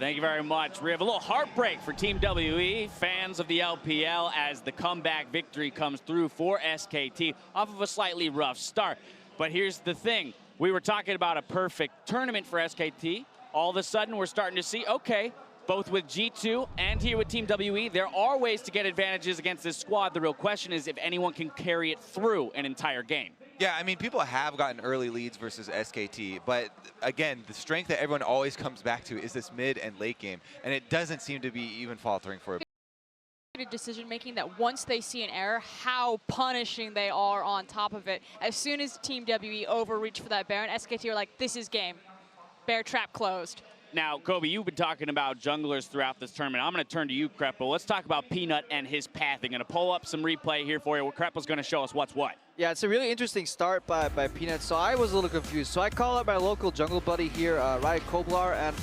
Thank you very much. We have a little heartbreak for Team WE, fans of the LPL, as the comeback victory comes through for SKT off of a slightly rough start. But here's the thing. We were talking about a perfect tournament for SKT. All of a sudden, we're starting to see, okay, both with G2 and here with Team WE, there are ways to get advantages against this squad. The real question is if anyone can carry it through an entire game. Yeah, I mean, people have gotten early leads versus SKT, but again, the strength that everyone always comes back to is this mid and late game, and it doesn't seem to be even faltering for a decision making that once they see an error, how punishing they are on top of it. As soon as Team WE overreach for that Baron, SKT are like, this is game. Bear trap closed. Now, Kobe, you've been talking about junglers throughout this tournament. I'm going to turn to you, Kreppel. Let's talk about Peanut and his pathing. Going to pull up some replay here for you where Kreppel's going to show us what's what. Yeah, it's a really interesting start by Peanut. So I was a little confused. So I call up my local jungle buddy here, Ryan Koblar, and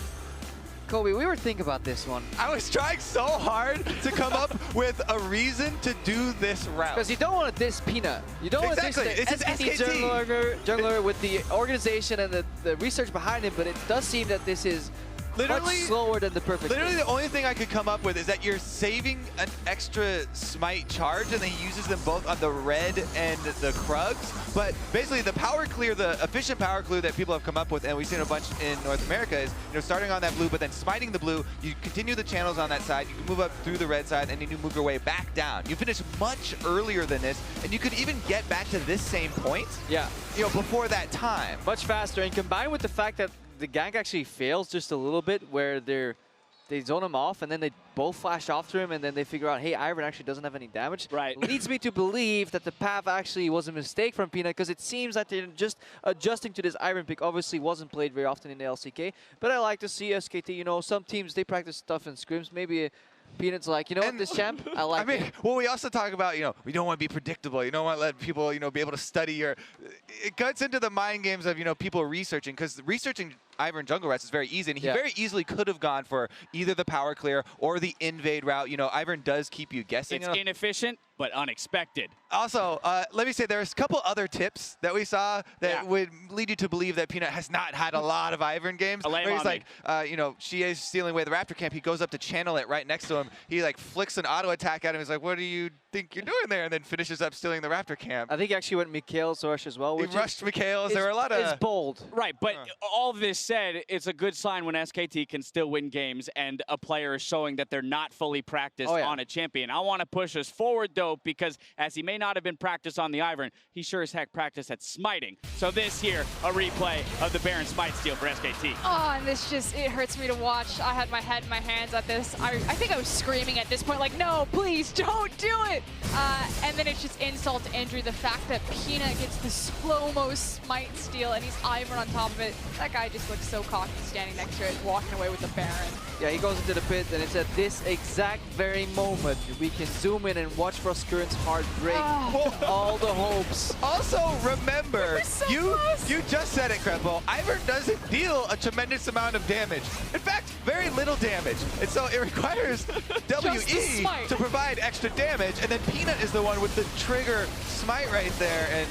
Kobe, we were thinking about this one. I was trying so hard to come up with a reason to do this route. Because you don't want to diss Peanut. You don't want to diss the SKT jungler with the organization and the research behind him, but it does seem that this is much slower than the perfect. Literally, the only thing I could come up with is that you're saving an extra smite charge, and then he uses them both on the red and the Krugs. But basically, the power clear, the efficient power clear that people have come up with, and we've seen a bunch in North America, is starting on that blue, but then smiting the blue. You continue the channels on that side. You can move up through the red side, and then you move your way back down. You finish much earlier than this, and you could even get back to this same point. Yeah, before that time. Much faster, and combined with the fact that the gank actually fails just a little bit, where they zone him off, and then they both flash off to him, and then they figure out, hey, Ivern actually doesn't have any damage. Right. Leads me to believe that the path actually was a mistake from Peanut, because it seems that they're just adjusting to this Ivern pick. Obviously wasn't played very often in the LCK, but I like to see SKT, some teams, they practice stuff in scrims. Maybe Peanut's like, what, this champ, I like it. Well, we also talk about, we don't want to be predictable. You don't want to let people, be able to study your... It cuts into the mind games of, people researching, because researching Ivern jungle routes is very easy, and he very easily could have gone for either the power clear or the invade route. Ivern does keep you guessing. It's inefficient, but unexpected. Also, let me say there's a couple other tips that we saw that would lead you to believe that Peanut has not had a lot of Ivern games. Where he's like, she is stealing away the Raptor camp. He goes up to channel it right next to him. He flicks an auto attack at him. He's like, what do you think you're doing there? And then finishes up stealing the Raptor camp. I think he actually went Mikhail's rush as well. He rushed Mikhail's. There were a lot of... It's bold. Right, but all this said, it's a good sign when SKT can still win games and a player is showing that they're not fully practiced on a champion. I want to push us forward, though, because as he may not have been practiced on the Ivern, he sure as heck practiced at smiting. So this here, a replay of the Baron smite steal for SKT. Oh, and this just, it hurts me to watch. I had my head in my hands at this. I think I was screaming at this point, like, no, please don't do it. And then it's just insult to injury. The fact that Peanut gets the slow-mo smite steal and he's Ivern on top of it. That guy just looks so cocky standing next to it, walking away with the Baron. Yeah, he goes into the pit, and it's at this exact very moment we can zoom in and watch Froskuren's heart break. All the hopes. Also, remember, you just said it, Kreppel. Ivern doesn't deal a tremendous amount of damage. In fact, very little damage. And so it requires WE to provide extra damage, and then Peanut is the one with the trigger smite right there.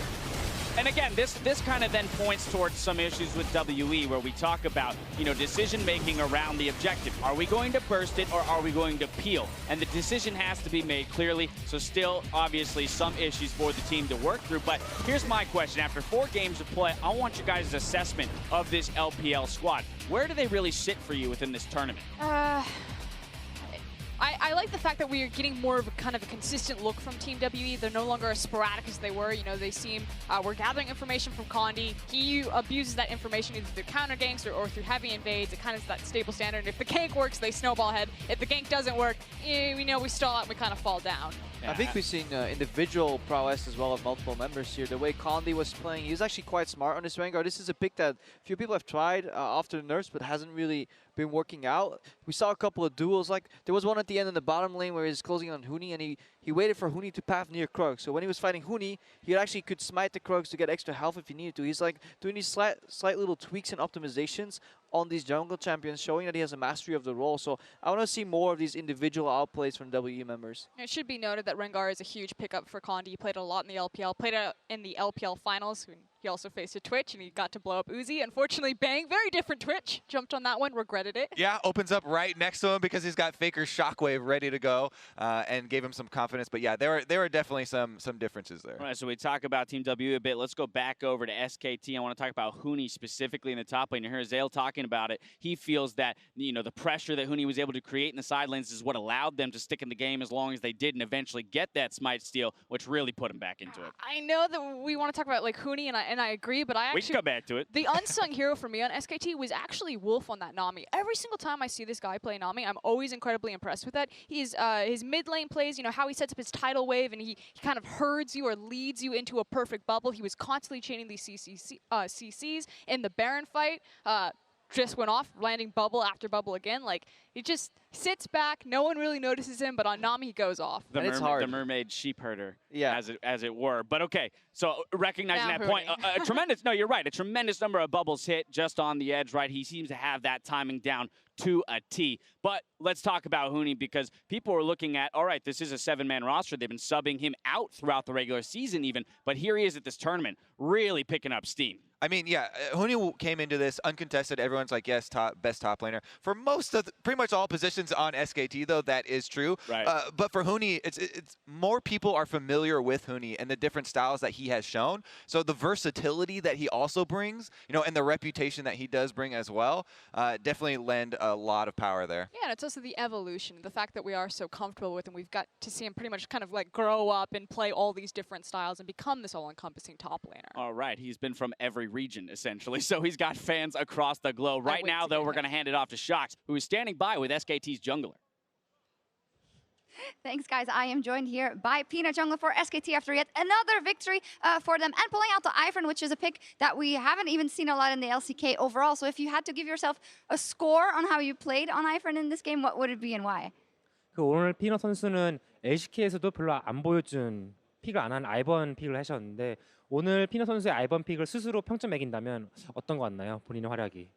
And again, this kind of then points towards some issues with WE where we talk about, decision-making around the objective. Are we going to burst it or are we going to peel? And the decision has to be made clearly, so still, obviously, some issues for the team to work through. But here's my question. After 4 games of play, I want you guys' assessment of this LPL squad. Where do they really sit for you within this tournament? I like the fact that we are getting more of a kind of a consistent look from Team WE. They're no longer as sporadic as they were. They seem, we're gathering information from Condi. He abuses that information either through counter ganks or through heavy invades. It kind of is that stable standard. If the gank works, they snowball ahead. If the gank doesn't work, we stall out and we kind of fall down. I think we've seen individual prowess as well of multiple members here. The way Condi was playing, he was actually quite smart on this Vanguard. This is a pick that few people have tried after the nerfs, but hasn't really been working out. We saw a couple of duels. Like there was one at the end in the bottom lane where he was closing on Huni, and he waited for Huni to path near Krug. So when he was fighting Huni, he actually could smite the Krugs to get extra health if he needed to. He's like doing these slight little tweaks and optimizations on these jungle champions, showing that he has a mastery of the role. So I want to see more of these individual outplays from WE members. It should be noted that Rengar is a huge pickup for Condi. He played a lot in the LPL, played in the LPL finals. He also faced a Twitch, and he got to blow up Uzi. Unfortunately, Bang, very different Twitch, jumped on that one, regretted it. Yeah, opens up right next to him because he's got Faker's Shockwave ready to go and gave him some confidence. But yeah, there were definitely some differences there. All right, so we talk about Team W a bit. Let's go back over to SKT. I want to talk about Huni specifically in the top lane. You hear Zale talking about it. He feels that, you know, the pressure that Huni was able to create in the side lanes is what allowed them to stick in the game as long as they did and eventually get that smite steal, which really put him back into it. I know that we want to talk about like Huni, and I agree, but I We can come back to it. The unsung hero for me on SKT was actually Wolf on that Nami. Every single time I see this guy play Nami, I'm always incredibly impressed with that. He's his mid lane plays, you know, how he sets up his tidal wave, and he kind of herds you or leads you into a perfect bubble. He was constantly chaining these CCs in the Baron fight. Just went off, landing bubble after bubble again. Like, he just sits back. No one really notices him, but on Nami, he goes off. The mermaid sheep herder, yeah, as it were. But okay, so recognizing that point, a tremendous, no, you're right, a tremendous number of bubbles hit just on the edge, right? He seems to have that timing down to a T. But let's talk about Huni because people are looking at, all right, this is a 7-man roster. They've been subbing him out throughout the regular season even, but here he is at this tournament, really picking up steam. I mean, yeah, Huni came into this uncontested. Everyone's like, yes, best top laner. For most of, pretty much all positions on SKT, though, that is true. Right. But for Huni, it's more people are familiar with Huni and the different styles that he has shown. So the versatility that he also brings, you know, and the reputation that he does bring as well, definitely lend a lot of power there. Yeah, and it's also the evolution, the fact that we are so comfortable with him. We've got to see him pretty much kind of like grow up and play all these different styles and become this all-encompassing top laner. All right, he's been from every region, essentially, so he's got fans across the globe. Right now, though, we're going to hand it off to Shox, who is standing by with SKT's jungler. Thanks, guys. I am joined here by Peanut Jungler for SKT after yet another victory for them, and pulling out the Ifrin, which is a pick that we haven't even seen a lot in the LCK overall. So if you had to give yourself a score on how you played on Ifrin in this game, what would it be and why? 오늘 피넛 선수는 LCK에서도 별로 안 보여준 픽을 안 한 아이번 픽을 하셨는데 오늘 피넛 선수의 아이번 픽을 스스로 평점 매긴다면 어떤 거 같나요? 본인의 활약이.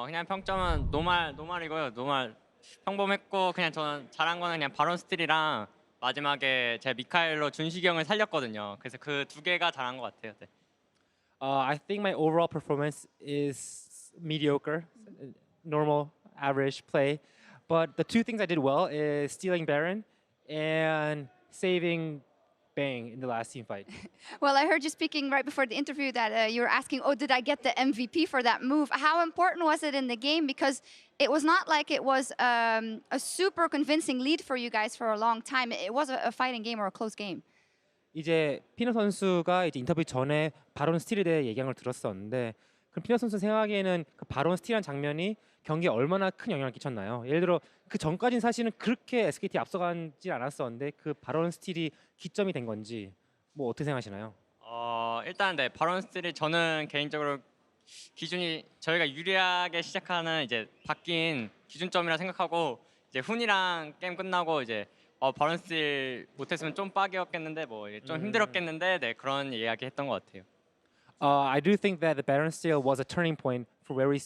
그냥 평점은 노말이고요. 노말 평범했고 그냥 저는 잘한 거는 그냥 바론 스틸이랑 마지막에 제 미카엘로 준식이 형을 살렸거든요. 그래서 그 두 개가 잘한 것 같아요. 네. I think my overall performance is mediocre, normal, average play. But the two things I did well is stealing Baron and saving Bang in the last team fight. Well, I heard you speaking right before the interview that you were asking, oh, did I get the MVP for that move? How important was it in the game? Because it was not like it was a super convincing lead for you guys for a long time. It was a fighting game or a close game. 이제 피넛 선수가 이제 인터뷰 전에 바론 스틸에 대해 얘기한 걸 들었었는데 그럼 피넛 선수 생각에는 그 바론 스틸한 장면이 경기에 얼마나 큰 영향을 끼쳤나요? 예를 들어 그 전까지는 사실은 그렇게 SKT 앞서가지 않았었는데 그 바론 스틸이 기점이 된 건지 뭐 어떻게 생각하시나요? 일단 네 바론 스틸이 저는 개인적으로 기준이 저희가 유리하게 시작하는 이제 바뀐 기준점이라 생각하고 이제 훈이랑 게임 끝나고 이제 바론 스틸 못했으면 좀 빡이었겠는데 뭐 좀 힘들었겠는데 네 그런 이야기 했던 것 같아요. I do think that the Baron steal was a turning point for where we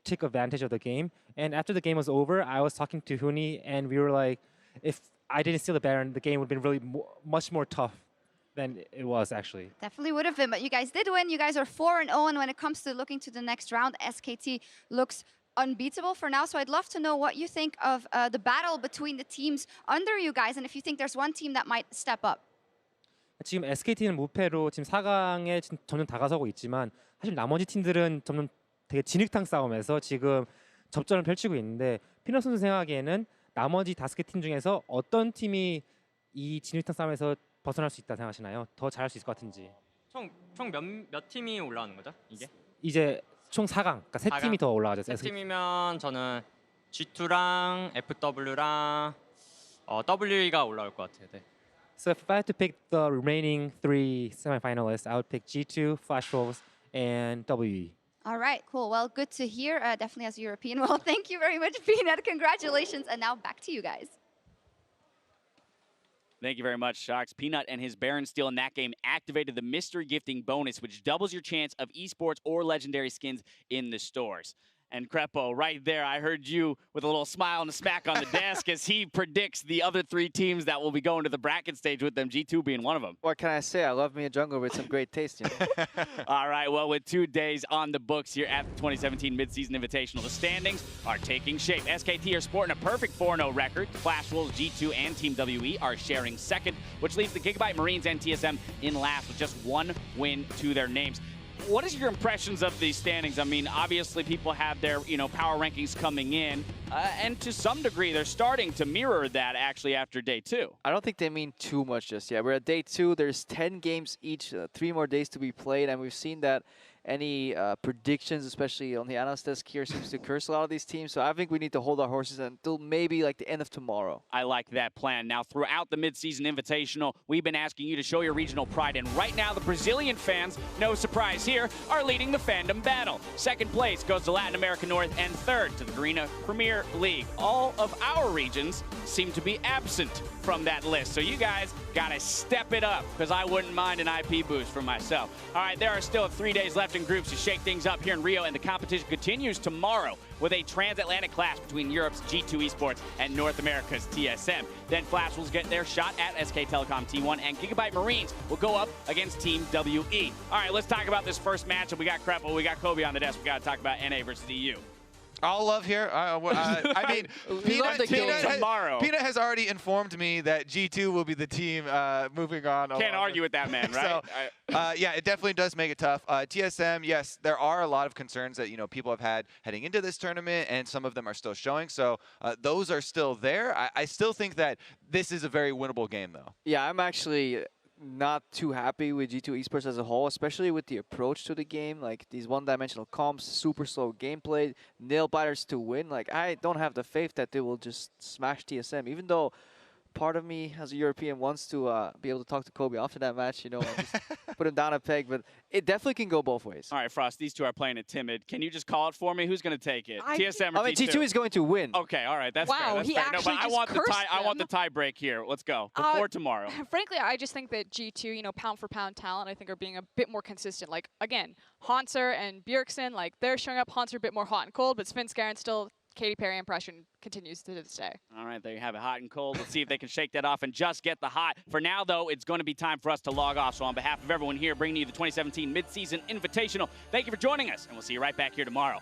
took advantage of the game. And after the game was over, I was talking to Huni, and we were like, if I didn't steal the Baron, the game would have been really much more tough than it was actually. Definitely would have been, but you guys did win. You guys are 4-0, and when it comes to looking to the next round, SKT looks unbeatable for now. So I'd love to know what you think of the battle between the teams under you guys, and if you think there's one team that might step up. 지금 SKT는 무패로 지금 4강에 점점 다가서고 있지만 사실 나머지 팀들은 점점 되게 진흙탕 싸움에서 지금 접전을 펼치고 있는데 피넛 선수 생각에는 나머지 5개 팀 중에서 어떤 팀이 이 진흙탕 싸움에서 벗어날 수 있다 생각하시나요? 더 잘할 수 있을 것 같은지. 총 몇 팀이 올라오는 거죠? 이게? 이제 총 4강, 그러니까 3팀이 더 올라가죠. 3팀이면 저는 G2랑 FW랑 WE가 올라올 것 같아요. 네. So if I had to pick the remaining 3 semifinalists, I would pick G2, Flash Wolves, and WE. All right, cool. Well, good to hear. Definitely as a European. Well, thank you very much, Peanut. Congratulations. And now back to you guys. Thank you very much, Shox. Peanut and his Baron steal in that game activated the mystery gifting bonus, which doubles your chance of esports or legendary skins in the stores. And Crepo, right there, I heard you with a little smile and a smack on the desk as he predicts the other 3 teams that will be going to the bracket stage with them, G2 being one of them. What can I say? I love me a jungler with some great taste. You know? All right, well, with 2 days on the books here at the 2017 Midseason Invitational, the standings are taking shape. SKT are sporting a perfect 4-0 record. Flash Wolves, G2, and Team WE are sharing second, which leaves the Gigabyte Marines and TSM in last with just 1 win to their names. What is your impressions of these standings? I mean, obviously people have their, power rankings coming in, and to some degree they're starting to mirror that actually after day 2. I don't think they mean too much just yet. We're at day 2. There's 10 games each, 3 more days to be played, and we've seen that any predictions, especially on the analyst desk here, seems to curse a lot of these teams. So I think we need to hold our horses until maybe like the end of tomorrow. I like that plan. Now, throughout the Midseason Invitational, we've been asking you to show your regional pride. And right now, the Brazilian fans, no surprise here, are leading the fandom battle. Second place goes to Latin America North, and third to the Garena Premier League. All of our regions seem to be absent from that list. So you guys got to step it up, because I wouldn't mind an IP boost for myself. All right, there are still 3 days left in groups to shake things up here in Rio, and the competition continues tomorrow with a transatlantic clash between Europe's G2 Esports and North America's TSM. Then Flash will get their shot at SK Telecom T1, and Gigabyte Marines will go up against Team WE. All right, let's talk about this first matchup. We got Kreppel, we got Kobe on the desk. We got to talk about NA versus EU. All love here. I mean, Peanut has already informed me that G2 will be the team moving on. Can't argue with that, man, right? So, yeah, it definitely does make it tough. TSM, yes, there are a lot of concerns that people have had heading into this tournament, and some of them are still showing. So those are still there. I still think that this is a very winnable game, though. Yeah, I'm actually not too happy with G2 Esports as a whole, especially with the approach to the game. Like these one-dimensional comps, super slow gameplay, nail-biters to win. Like I don't have the faith that they will just smash TSM, even though part of me as a European wants to be able to talk to Kobe after that match, and just put him down a peg, but it definitely can go both ways. All right, Frost, these two are playing it timid. Can you just call it for me? Who's going to take it? TSM or I mean, G2? G2 is going to win. Okay, all right, that's fair. Wow, That's he fair. actually I want the tie break here. Let's go before tomorrow. Frankly, I just think that G2, pound for pound talent, I think are being a bit more consistent. Like again, Hanser and Bjergsen, like they're showing up. Hanser a bit more hot and cold, but Svenskaren still Katy Perry impression continues to this day. All right, there you have it, hot and cold. Let's see if they can shake that off and just get the hot. For now, though, it's going to be time for us to log off. So on behalf of everyone here, bringing you the 2017 Midseason Invitational, thank you for joining us, and we'll see you right back here tomorrow.